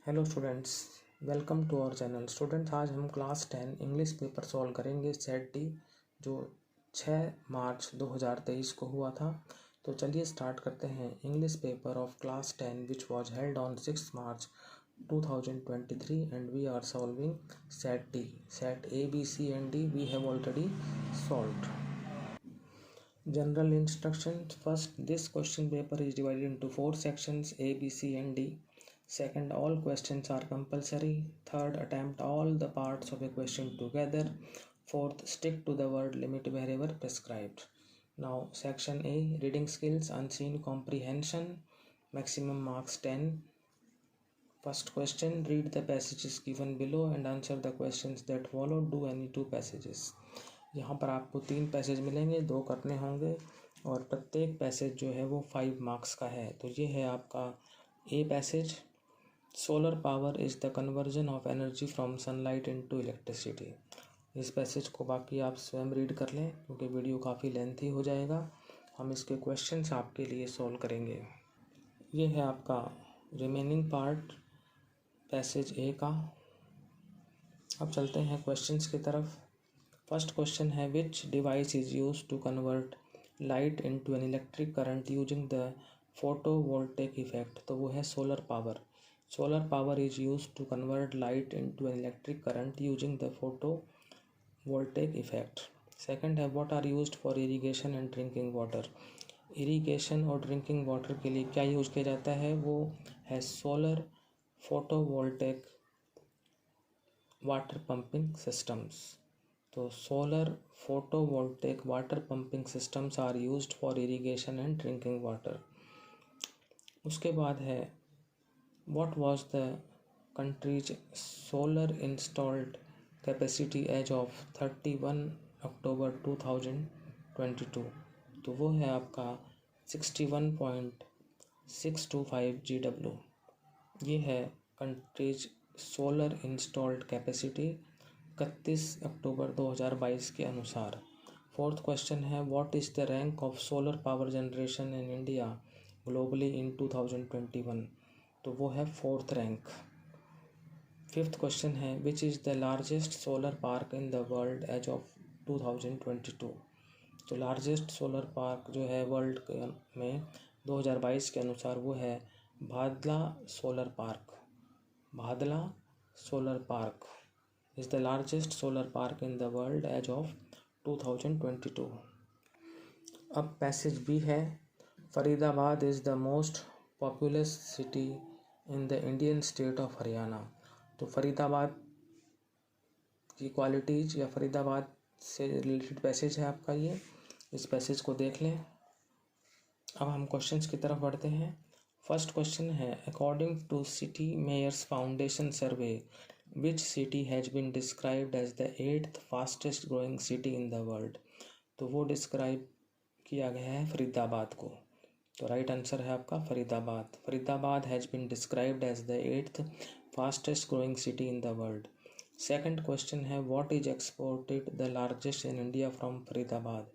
Hello students, welcome to our channel. Students, आज हम class 10 English paper solve करेंगे set D, जो 6 March 2023 को हुआ था। तो चलिए स्टार्ट करते हैं। English paper of class 10 which was held on 6 March 2023 and we are solving set D. Set A, B, C and D we have already solved. General instructions. First, this question paper is divided into 4 sections A, B, C and D. Second, all questions are compulsory. Third, attempt all the parts of a question together. Fourth, stick to the word limit wherever prescribed. Now, section A, reading skills, unseen comprehension, maximum marks 10. First question, read the passages given below and answer the questions that follow. Do any 2 passages. यहाँ पर आपको 3 passage मिलेंगे, 2 करने होंगे और प्रत्येक passage जो है वो 5 मार्क्स का है। तो ये है आपका a passage. Solar power is the conversion of energy from sunlight into electricity. इस पैसेज को बाकी आप स्वयं रीड कर लें क्योंकि वीडियो काफ़ी लेंथी हो जाएगा। हम इसके क्वेश्चंस आपके लिए सॉल्व करेंगे। ये है आपका रिमेनिंग पार्ट पैसेज ए का। अब चलते हैं क्वेश्चंस की तरफ। फर्स्ट क्वेश्चन है which device is use to convert light into an electric current using the photovoltaic effect. तो वो है solar power. Solar power is use to convert light into an electric current using the photovoltaic effect. Second है what are used for irrigation and drinking water. Irrigation और drinking water के लिए क्या use किया जाता है, वो है solar photovoltaic water pumping systems. तो solar photovoltaic water pumping systems are used for irrigation and drinking water. उसके बाद है what was the country's solar installed capacity as of 31 October 2022। तो वो है आपका 61.625 GW। ये है country's solar installed capacity 31 October 2022 के अनुसार। फोर्थ क्वेश्चन है what is the rank of solar power generation in India globally in 2021। तो वो है 4th रैंक। फिफ्थ क्वेश्चन है which is the largest solar park in the world as of 2022। तो largest solar park जो है world में 2022 के अनुसार वो है Bhadla solar park. Bhadla solar park is the largest solar park in the world as of 2022. अब पैसेज बी है Faridabad is the most populous city in the Indian state of Haryana. तो फरीदाबाद की क्वालिटीज या फरीदाबाद से रिलेटेड पैसेज है आपका ये। इस पैसेज को देख लें। अब हम क्वेश्चंस की तरफ बढ़ते हैं। फर्स्ट क्वेश्चन है according to city mayors foundation survey which city has been described as the 8th fastest growing city in the world। तो वो डिस्क्राइब किया गया है फरीदाबाद को। तो राइट आंसर है आपका Faridabad. Faridabad has been described as the 8th fastest growing city in the world. Second question है what is exported the largest in India from Faridabad.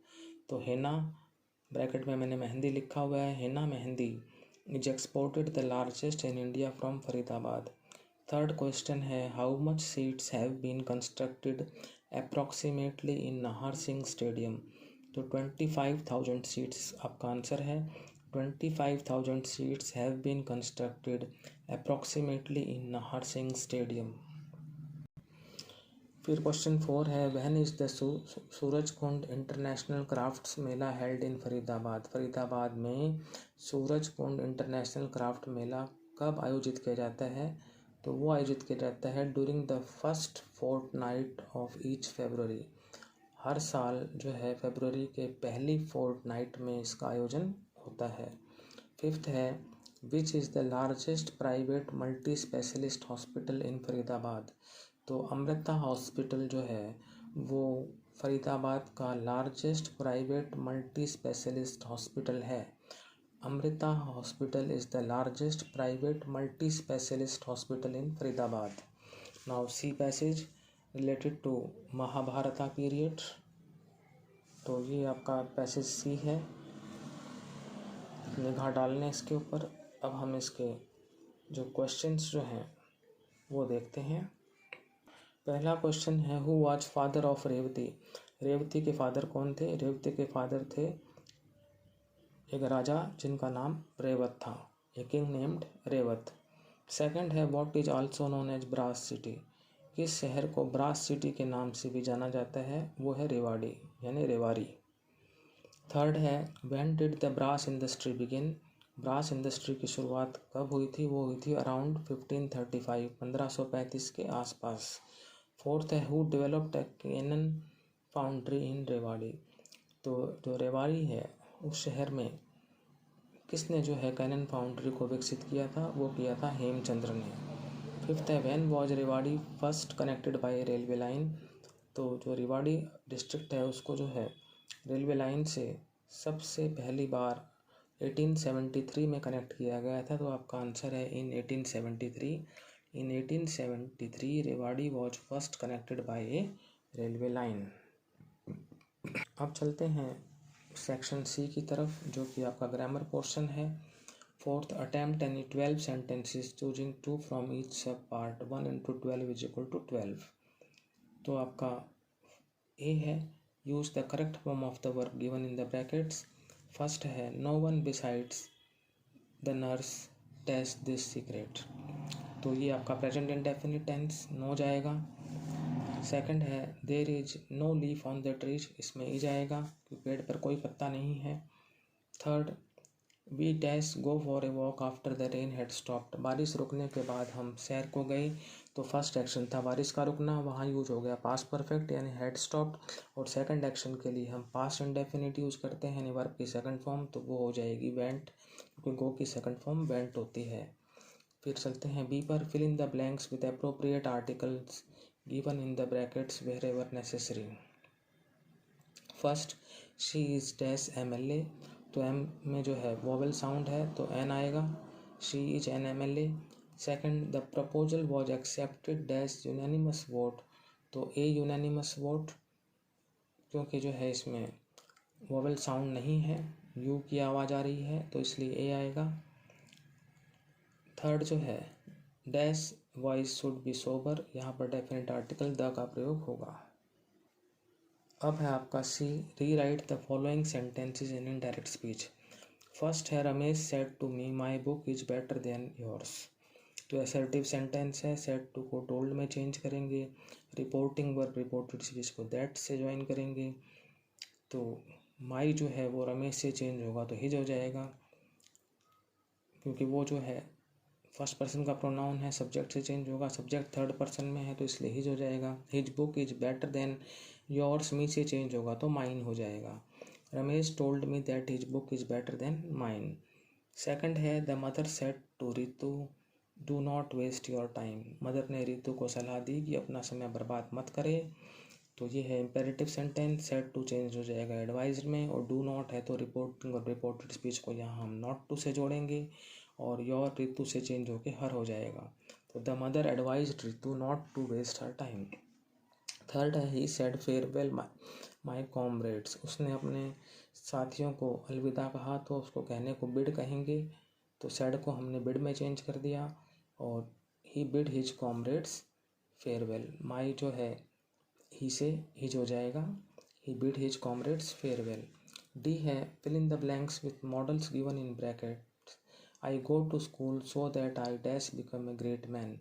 तो हेना, ब्रैकेट में मैंने मेहंदी लिखा हुआ है, henna mehndi is exported the largest in India from Faridabad. Third question है how much seats have been constructed approximately in Nahar Singh stadium. तो 25,000 सीट्स आपका आंसर है। 25,000 seats have been constructed approximately in Nahar Singh stadium. फिर क्वेश्चन 4 है when is the Surajkund international crafts mela held in Faridabad. Faridabad में Surajkund international craft मेला कब आयोजित किया जाता है। तो वो आयोजित किया जाता है during the first fortnight of each February. हर साल जो है फरवरी के पहली फोर्टनाइट में इसका आयोजन होता है। फिफ्थ है which is the largest private multi specialist hospital in Faridabad. तो अमृता हॉस्पिटल जो है वो फरीदाबाद का largest private multi specialist hospital है। Amrita hospital is the largest private multi specialist hospital in Faridabad. Now see passage related to Mahabharata period. तो ये आपका पैसेज सी है, निगाह डालने इसके ऊपर। अब हम इसके जो क्वेश्चंस जो हैं वो देखते हैं। पहला क्वेश्चन है, who was father of Revati. Revati के फादर कौन थे? रेवती के फादर थे एक राजा जिनका नाम रेवत था, a king named Revat. Second है, what is also known as brass city. किस शहर को ब्रास सिटी के नाम से भी जाना जाता है? वो है रेवाड़ी यानी रेवाड़ी। थर्ड है, when did the brass industry begin. Brass industry की शुरुआत कब हुई थी? वो हुई थी अराउंड 1535, 1535 के आसपास। फोर्थ है, who developed a cannon foundry in Rewari. तो जो रेवाड़ी है उस शहर में किसने जो है कैनन फाउंड्री को विकसित किया था? वो किया था हेमचंद्र ने। फिफ्थ है, when was Rewari first connected by railway line. तो जो रेवाड़ी डिस्ट्रिक्ट है उसको जो है रेलवे लाइन से सबसे पहली बार 1873 में कनेक्ट किया गया था। तो आपका आंसर है इन 1873। इन 1873 Rewari was first connected by A railway line. अब चलते हैं सेक्शन सी की तरफ, जो कि आपका ग्रामर पोर्शन है। Fourth, attempt any 12 sentences choosing 2 from each sub part, 1 into 12 is equal to 12। तो आपका ए है, use the correct form of the verb given in the brackets. First है, no one besides the nurse test this secret. तो ये आपका present indefinite tense, know जाएगा। Second है, there is no leaf on the trees, इसमें E जाएगा क्योंकि पेड़ पर कोई पत्ता नहीं है। Third, we dash go for a walk after the rain had stopped. बारिश रुकने के बाद हम सैर को गए। तो फर्स्ट एक्शन था बारिश का रुकना, वहाँ यूज हो गया पास्ट परफेक्ट यानी हैड स्टॉप्ड। और सेकंड एक्शन के लिए हम पास्ट इंडेफिनिट यूज करते हैं यानी वर्ब की सेकंड फॉर्म, तो वो हो जाएगी वेंट, क्योंकि गो की सेकंड फॉर्म वेंट होती है। फिर चलते हैं बी पर, fill in the blanks with appropriate articles given in the brackets wherever necessary. First, she is dash MLA। तो एम में जो है वोवेल साउंड है तो एन आएगा, she is an MLA। Second, the proposal was accepted dash unanimous vote. तो a unanimous vote, क्योंकि जो है इसमें वोवेल साउंड नहीं है, यू की आवाज़ आ रही है तो इसलिए ए आएगा। थर्ड जो है, dash voice should be sober, यहाँ पर डेफिनेट आर्टिकल द का प्रयोग होगा। अब है आपका C, rewrite the following sentences in indirect speech. First है, Ramesh said to me my book is better than yours. तो असर्टिव सेंटेंस है, सेड टू को टोल्ड में चेंज करेंगे। रिपोर्टिंग वर्ब रिपोर्टेड स्पीच को दैट से ज्वाइन करेंगे। तो माई जो है वो रमेश से चेंज होगा तो हिज हो जाएगा, क्योंकि वो जो है फर्स्ट पर्सन का प्रोनाउन है, सब्जेक्ट से चेंज होगा, सब्जेक्ट थर्ड पर्सन में है तो इसलिए हिज हो जाएगा। His book is better than yours, me से चेंज होगा तो माइन हो जाएगा। Ramesh told me that his book is better than mine. Second है, the mother said to Ritu do not waste your time. Mother ने रितु को सलाह दी कि अपना समय बर्बाद मत करे। तो ये है imperative sentence, said to change हो जाएगा एडवाइज्ड में, और डू नॉट है तो रिपोर्टिंग और रिपोर्टेड स्पीच को यहाँ हम नॉट टू से जोड़ेंगे, और योर रितु से चेंज होके हर हो जाएगा। तो the mother advised Ritu not to waste her time. Third है, he said farewell my comrades. उसने अपने साथियों को अलविदा कहा, तो उसको कहने को बिड कहेंगे, तो सेड को हमने बिड में चेंज कर दिया, और he bid his comrades farewell. My जो है ही से हिज हो जाएगा, he bid his comrades farewell. D है, fill in the blanks with modals given in bracket. I go to school so that I dash become a great man.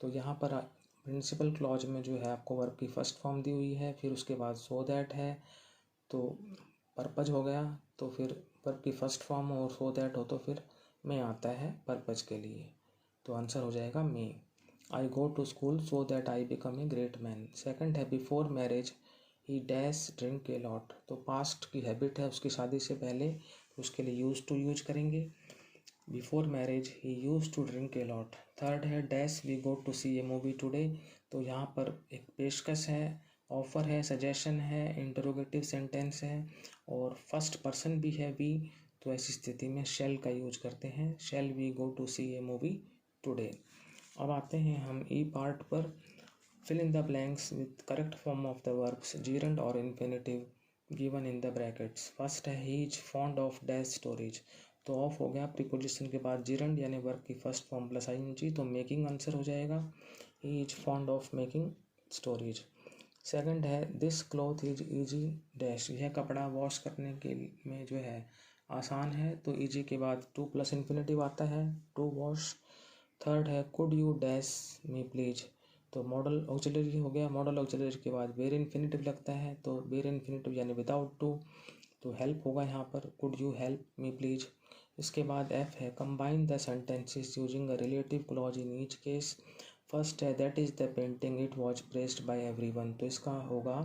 तो यहाँ पर principal clause में जो है आपको वर्ब की फर्स्ट फॉर्म दी हुई है, फिर उसके बाद सो दैट है तो पर्पज हो गया, तो फिर वर्ब की फर्स्ट फॉर्म हो और सो दैट हो तो फिर में आता है पर्पज के लिए, तो आंसर हो जाएगा may. I go to school so that I become a great man. Second है, before marriage he dash drink a lot. तो पास्ट की हैबिट है उसकी शादी से पहले, तो उसके लिए यूज टू यूज करेंगे। Before marriage he use to drink a lot. Third है, dash we go to see a movie today. तो यहाँ पर एक पेशकश है, ऑफर है, सजेशन है, इंटरोगेटिव सेंटेंस है, और फर्स्ट पर्सन भी है वी, तो ऐसी स्थिति में शेल का यूज करते हैं, shall we go to see a movie today. अब आते हैं हम ई पार्ट पर, fill in the blanks with correct form of the verbs gerund और infinitive given in the brackets. First है, he is fond of dash stories. तो of हो गया, प्रीपोजिशन के बाद जिरंड यानी वर्ब की फर्स्ट फॉर्म प्लस आईएनजी, तो मेकिंग आंसर हो जाएगा। He is fond of making storage. Second है this cloth is easy dash, यह कपड़ा वॉश करने के में जो है आसान है, तो इजी के बाद टू प्लस इन्फिनेटिव आता है, टू वॉश। थर्ड है could you dash me please, तो मॉडल ऑक्सिलरी हो गया, मॉडल ऑक्सिलरी के बाद वेर इन्फिनेटिव लगता है, तो वेर इन्फिनेटिव यानी विदाउट टू, तो हेल्प होगा यहाँ पर, could you help me please. इसके बाद एफ है combine the sentences using a relative clause in each case. First है that is the painting it was pressed by everyone, तो इसका होगा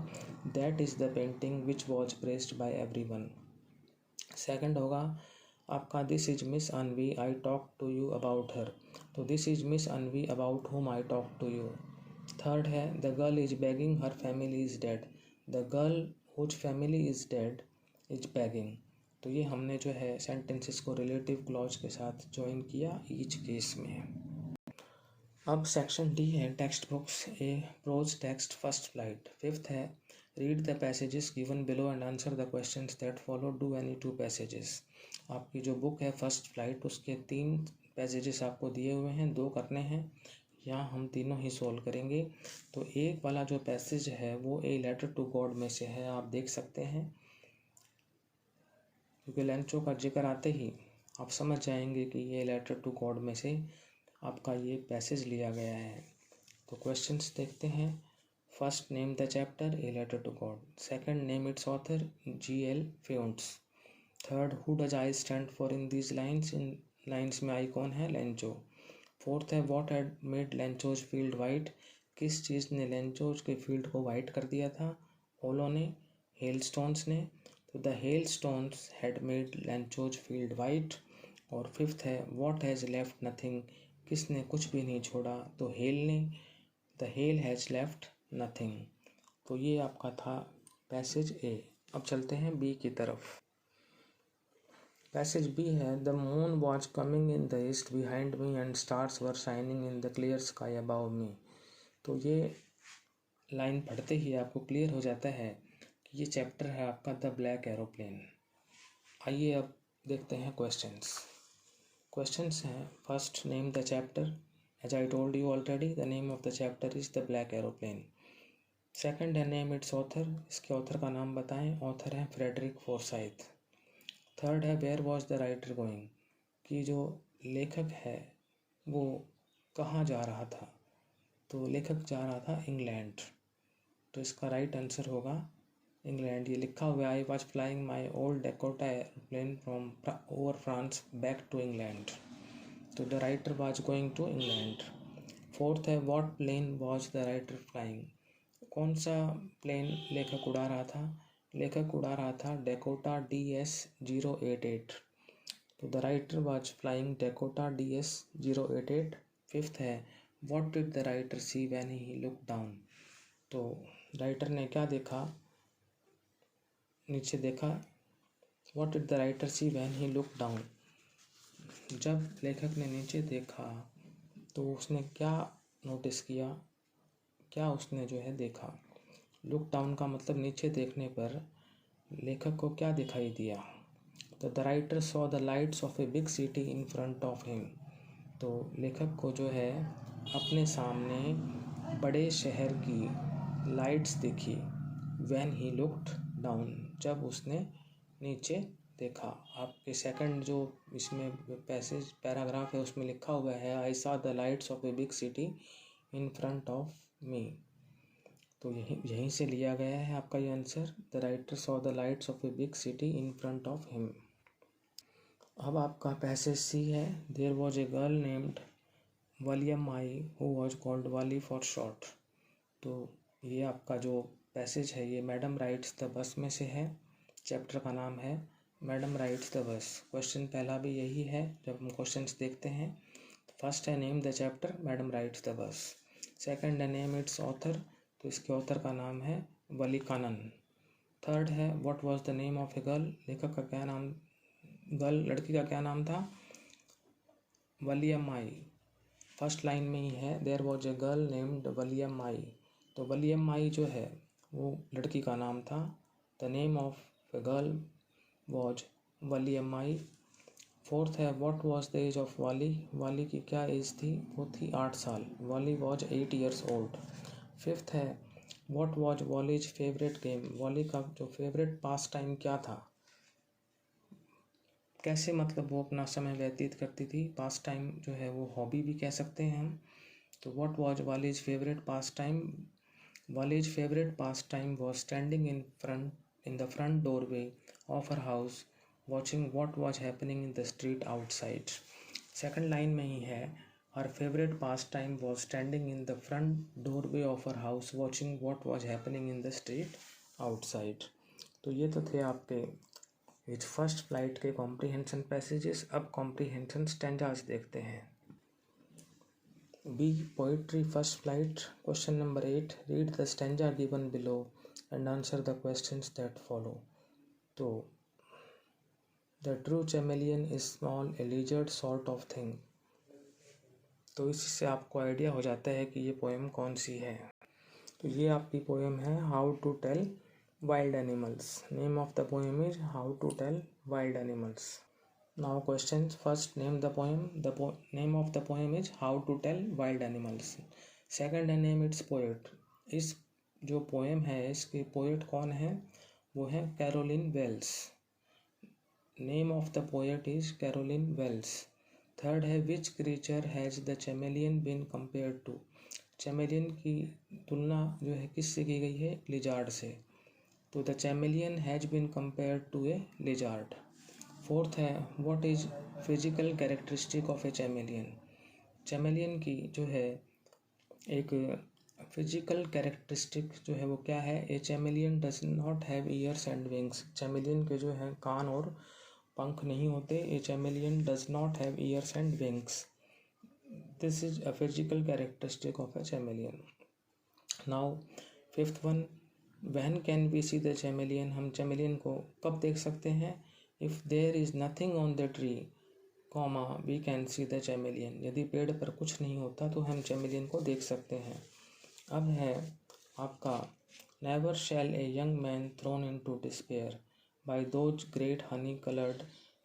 that is the painting which was pressed by everyone. Second होगा आपका this is Miss Anvi I talk to you about her, तो this is Miss Anvi about whom I talk to you. Third है the girl is begging her family is dead, the girl whose family is dead is begging, तो ये हमने जो है sentences को relative clause के साथ ज्वाइन किया ईच केस में। अब सेक्शन डी है textbooks, A prose text first flight. Fifth है read the passages given below and answer the questions that follow, do any two passages. आपकी जो बुक है फर्स्ट फ्लाइट उसके 3 passages आपको दिए हुए हैं, 2 करने हैं, यहाँ हम तीनों ही सोल्व करेंगे। तो एक वाला जो पैसेज है वो ए लेटर टू गॉड में से है, आप देख सकते हैं, क्योंकि लेंचो का जिक्र आते ही आप समझ जाएंगे कि ये लेटर टू गॉड में से आपका ये पैसेज लिया गया है। तो क्वेश्चंस देखते हैं। First name the chapter a letter to God, second name its author G.L. Fuentes, third who does I stand for in these lines, in lines में आई कौन है, लेंचो। फोर्थ है what had made Lencho's field white, किस चीज़ ने Lencho's के field को white कर दिया था, ओलो ने, हेलस्टोन्स ने, तो the hailstones had made Lencho's field white. और फिफ्थ है व्हाट हैज़ लेफ्ट नथिंग, किसने कुछ भी नहीं छोड़ा, तो हेल ने, the hail has left nothing. तो ये आपका था पैसेज ए। अब चलते हैं बी की तरफ। पैसेज बी है the moon was coming in the east behind me and stars were shining in the clear sky above me, तो ये लाइन पढ़ते ही आपको क्लियर हो जाता है कि ये चैप्टर है आपका द ब्लैक एरोप्लेन। आइए अब देखते हैं क्वेश्चंस हैं। First name the chapter, as I told you already the name of the chapter is the black aeroplane. Second है नेम इट्स ऑथर, इसके ऑथर का नाम बताएं, ऑथर है फ्रेडरिक फॉरसाइथ। थर्ड है where was the writer going, कि जो लेखक है वो कहाँ जा रहा था, तो लेखक जा रहा था इंग्लैंड, तो इसका राइट आंसर होगा इंग्लैंड। ये लिखा हुआ है I was flying my old Dakota airplane from over France back to England, तो the writer was going to England. Fourth है what plane was the writer flying, कौन सा प्लेन लेखक उड़ा रहा था, लेखक उड़ा रहा था डेकोटा DS-088, तो the writer was flying Dakota DS-088। Fifth है what did the writer see when he look down, तो राइटर ने क्या देखा, नीचे देखा, what did the writer see when he look down, जब लेखक ने नीचे देखा तो उसने क्या नोटिस किया, क्या उसने जो है देखा। लुक डाउन का मतलब नीचे देखने पर लेखक को क्या दिखाई दिया, तो the writer saw the lights of a big city in front of him, तो लेखक को जो है अपने सामने बड़े शहर की लाइट्स दिखी, व्हेन ही लुक्ड डाउन, जब उसने नीचे देखा। आपके सेकंड जो इसमें पैसेज पैराग्राफ है उसमें लिखा हुआ है I saw the lights of a big city in front of me, तो यहीं से लिया गया है आपका ये answer, the writer saw the lights of a big city in front of him. अब आपका पैसेज सी है there was a girl named Valliammai who was called Valli for short, तो ये आपका जो पैसेज है ये मैडम राइट्स द बस में से है, चैप्टर का नाम है madam rights the bus. Question पहला भी यही है, जब हम क्वेश्चंस देखते हैं फर्स्ट है name the chapter madam rights the bus, second है नेम इट्स ऑथर, तो इसके ऑथर का नाम है वली कानन। थर्ड है what was the name of a girl, लेखक का क्या नाम, गर्ल लड़की का क्या नाम था, वलियम आई। फर्स्ट लाइन में ही है there was a girl named Valliammai, तो वलियम आई जो है वो लड़की का नाम था, the name of a girl was Valliammai. Fourth है what was the age of Valli, Valli की क्या एज थी, वो थी 8 साल, वाली वाज 8 years ओल्ड। फिफ्थ है what was Valli's favourite game, वाली का जो फेवरेट पास टाइम क्या था, कैसे मतलब वो अपना समय व्यतीत करती थी, पास टाइम जो है वो हॉबी भी कह सकते हैं हम। तो what was Valli's favourite pastime, Valli's favourite pastime was standing in the front doorway of her house watching what was happening in the street outside। Second line में ही है her favorite pastime was standing in the front doorway of her house watching what was happening in the street outside। तो ये तो थे आपके इस first flight के कॉम्प्रीहेंशन पैसेजेस। अब कॉम्प्रीहेंशन स्टैंजास देखते हैं। B poetry first flight, question number 8, read the stanza given below and answer the questions that follow. तो the true chameleon is small a lizard sort of thing. तो इससे आपको idea हो जाता है कि ये पोएम कौन सी है। तो ये आपकी पोएम है how to tell wild animals. Name of the poem is how to tell wild animals. Now question first, name the poem. Name of the poem is how to tell wild animals. Second है name its poet. इस जो poem है इसके poet कौन है, वो है Carolyn Wells. Name of the poet is Carolyn Wells. Third है which creature has the chameleon been compared to. Chameleon की तुलना जो है किससे की गई है, लिजार्ड से। तो the chameleon has been compared to a lizard. Fourth है what is physical characteristic of a chameleon. Chameleon की जो है एक फिजिकल कैरेक्टरिस्टिक जो है वो क्या है, a chameleon does not have ears and wings. Chameleon के जो है कान और पंख नहीं होते। A chameleon does not have ears and wings. This is a physical characteristic of a chameleon. Now fifth one, when can we see the chameleon. हम chameleon को कब देख सकते हैं, if there is nothing on the tree comma we can see the chameleon. यदि पेड़ पर कुछ नहीं होता तो हम चैमेलियन को देख सकते हैं। अब है आपका never shall a young man thrown into despair by those great honey colored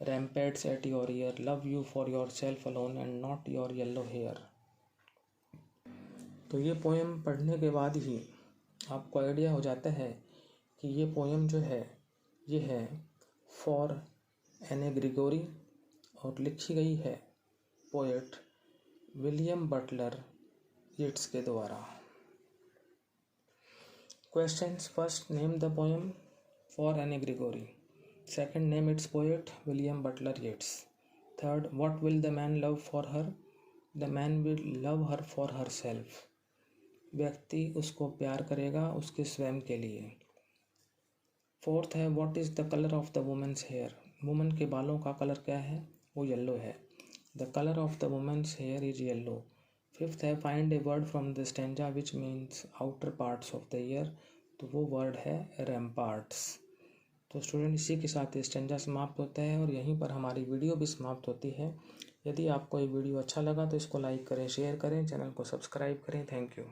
ramparts at your ear love you for yourself alone and not your yellow hair। तो ये पोएम पढ़ने के बाद ही आपको आइडिया हो जाता है कि ये पोएम जो है ये है फॉर एने ग्रिगोरी और लिखी गई है पोएट विलियम बटलर यीट्स के द्वारा। Questions first, name the poem for Anne Gregory. Second, name its poet William Butler Yeats. Third, what will the man love for her? The man will love her for herself. व्यक्ति उसको प्यार करेगा उसके स्वयं के लिए। फोर्थ है what is the color of the woman's hair? Woman के बालों का कलर क्या है, वो येलो है। The color of the woman's hair is yellow. Fifth है find a word from the stanza which means outer parts of the ear. तो वो वर्ड है रैम्पार्ट्स। तो स्टूडेंट इसी के साथ स्टैंजा समाप्त होता है और यहीं पर हमारी वीडियो भी समाप्त होती है। यदि आपको ये वीडियो अच्छा लगा तो इसको लाइक करें, शेयर करें, चैनल को सब्सक्राइब करें। Thank you.